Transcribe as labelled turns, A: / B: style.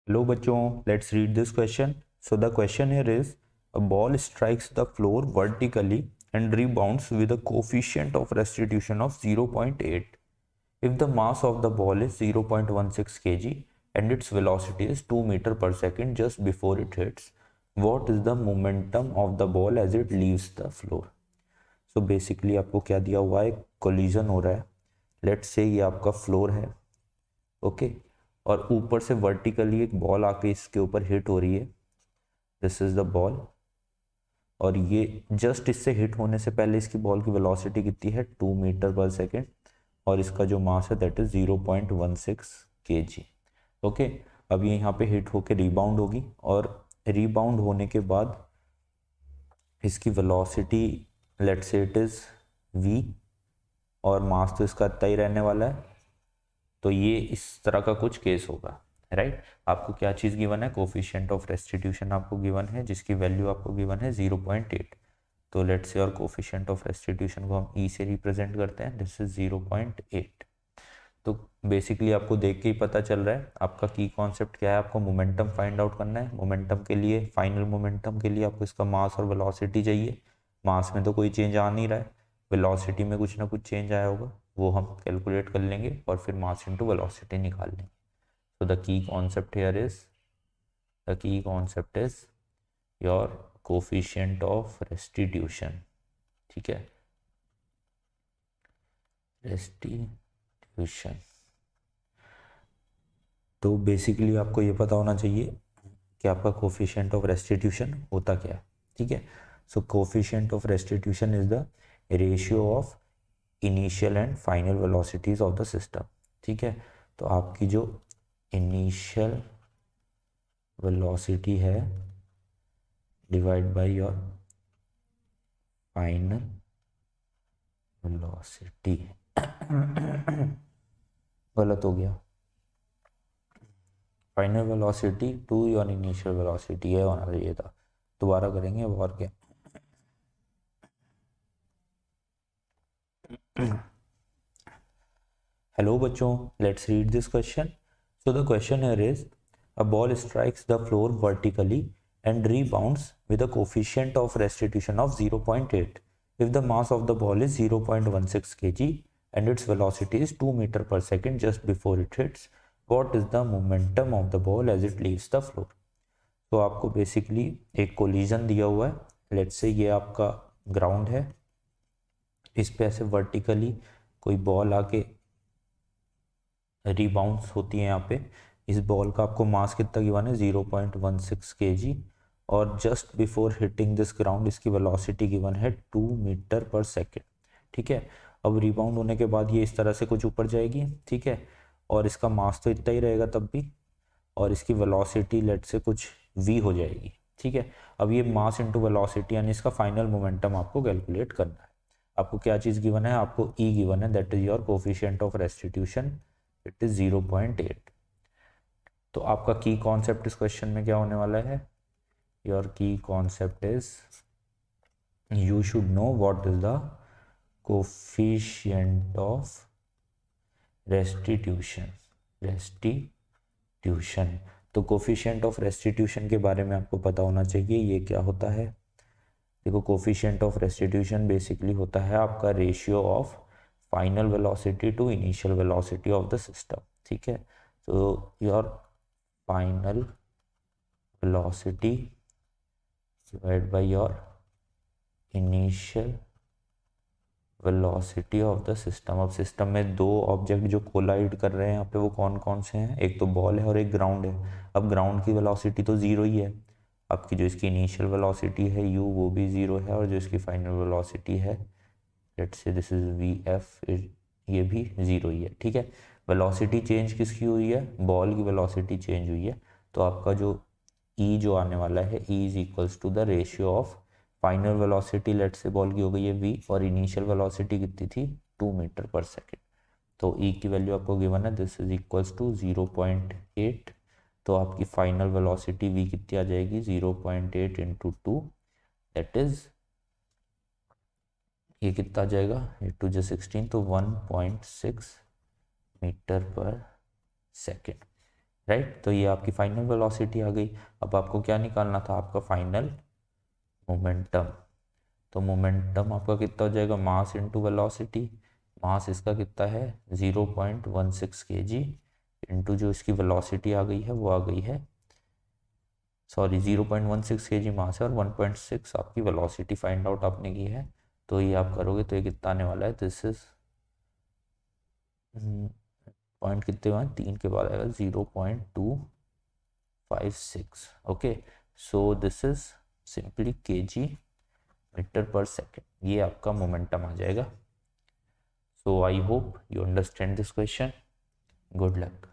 A: Hello bachon, let's read this question. So the question here is, a ball strikes the floor vertically and rebounds with a coefficient of restitution of 0.8. If the mass of the ball is 0.16 kg and its velocity is 2 meter per second just before it hits, what is the momentum of the ball as it leaves the floor? So basically आपको क्या दिया हुआ है, collision हो रहा है. Let's say ये आपका फ्लोर है, ओके, और ऊपर से वर्टिकली एक बॉल आके इसके ऊपर हिट हो रही है. दिस इज द बॉल, और ये जस्ट इससे हिट होने से पहले इसकी बॉल की वेलोसिटी कितनी है, 2 मीटर पर सेकेंड, और इसका जो मास है दैट इज 0.16 kg. ओके, अब ये यहाँ पे हिट होके रिबाउंड होगी, और रिबाउंड होने के बाद इसकी velocity let's say it is v, और मास तो इसका इतना ही रहने वाला है. तो ये इस तरह का कुछ केस होगा, राइट. आपको क्या चीज़ गिवन है, कोफिशिएंट ऑफ रेस्टिट्यूशन आपको गिवन है, जिसकी वैल्यू आपको गिवन है 0.8. तो लेट्स से और कोफिशिएंट ऑफ रेस्टिट्यूशन को हम ई से रिप्रेजेंट करते हैं, दिस इज 0.8. तो बेसिकली आपको देख के ही पता चल रहा है आपका की कॉन्सेप्ट क्या है. आपको मोमेंटम फाइंड आउट करना है. मोमेंटम के लिए, फाइनल मोमेंटम के लिए आपको इसका मास और वेलोसिटी चाहिए. मास में तो कोई चेंज आ नहीं रहा है, वेलोसिटी में कुछ ना कुछ चेंज आया होगा, वो हम कैलकुलेट कर लेंगे और फिर मास इनटू वेलोसिटी निकाल लेंगे. So the key concept here is, the key concept is your coefficient of restitution. ठीक है, restitution. तो बेसिकली आपको ये पता होना चाहिए कि आपका कोफिशिएंट ऑफ रेस्टिट्यूशन होता क्या है. ठीक है, so coefficient of restitution is the ratio of initial and final velocities of the system. ठीक है, तो आपकी जो इनिशियल वेलोसिटी है divide by your final velocity. गलत हो गया, final velocity to your initial velocity, ये होना चाहिए था. दोबारा करेंगे अब, और क्या. हेलो बच्चों, let's read this question. So the question here is, a ball strikes the floor vertically and rebounds with a coefficient of restitution of 0.8 if the mass of the ball is 0.16 kg and its velocity is 2 meter per second just before it hits, what is the momentum of the ball as it leaves the floor. तो आपको basically एक collision दिया हुआ है. Let's say ये आपका ground है, इस पे ऐसे वर्टिकली कोई बॉल आके रिबाउंस होती है यहाँ पे. इस बॉल का आपको मास कितना गिवन है, 0.16 kg, और just before hitting this ground इसकी वेलोसिटी गिवन है 2 मीटर पर सेकेंड. ठीक है, अब रिबाउंड होने के बाद ये इस तरह से कुछ ऊपर जाएगी. ठीक है, और इसका मास तो इतना ही रहेगा तब भी, और इसकी वेलोसिटी लेट से कुछ v हो जाएगी. ठीक है, अब ये मास इंटू वेलोसिटी यानी इसका फाइनल मोमेंटम आपको कैलकुलेट करना है. आपको क्या चीज़ गिवन है, आपको e गिवन है, that is your coefficient of restitution, it is 0.8. तो आपका की कॉन्सेप्ट इस क्वेश्चन में क्या होने वाला है, योर की concept is, you should know what is the coefficient of restitution. Restitution, तो कोफिशिएंट ऑफ रेस्टिट्यूशन के बारे में आपको पता होना चाहिए, ये क्या होता है. देखो, कोफिशिएंट ऑफ रेस्टिट्यूशन बेसिकली होता है आपका ratio of final velocity to initial velocity of the system. ठीक है, तो your final velocity divide by your initial velocity of the system. अब सिस्टम में दो ऑब्जेक्ट जो कोलाइड कर रहे हैं यहाँ पे वो कौन कौन से हैं, एक तो बॉल है और एक ग्राउंड है. अब ग्राउंड की वेलोसिटी तो ज़ीरो ही है, आपकी जो इसकी इनिशियल वेलोसिटी है u वो भी ज़ीरो है, और जो इसकी फाइनल वेलोसिटी है let's say this is vf, ये भी ज़ीरो ही है. ठीक है, वेलोसिटी चेंज किसकी हुई है, बॉल की वेलोसिटी चेंज हुई है. तो आपका जो e जो आने वाला है, e is equals to the ratio of final velocity लेट से बॉल की हो गई है v, और इनिशियल वेलोसिटी कितनी थी, 2 मीटर पर सेकेंड. तो e की वैल्यू आपको गिवन है, दिस इज इक्वल्स टू 0.8. तो आपकी फाइनल वेलोसिटी v कितनी आ जाएगी, 0.8 इंटू 2, दैट इज, ये कितना आ जाएगा, 8 टू 16, तो 1.6 मीटर पर सेकेंड. राइट। तो ये आपकी फाइनल वेलोसिटी आ गई। अब आपको क्या निकालना था, आपका फाइनल मोमेंटम। तो मोमेंटम आपका कितना हो जाएगा, मास इंटू वेलोसिटी। मास इसका कितना है 0.16 kg इंटू जो इसकी वेलोसिटी आ गई है वो आ गई है, सॉरी 0.16 kg मास है और 1.6 आपकी वेलोसिटी फाइंड आउट आपने की है। तो ये आप करोगे तो ये कितना आने वाला है, दिस इज पॉइंट कितने हुआ, 3 के बाद आएगा 0.256। Okay, so this is simply kg metre per second, ये आपका मोमेंटम आ जाएगा। So I hope you understand this question. Good luck.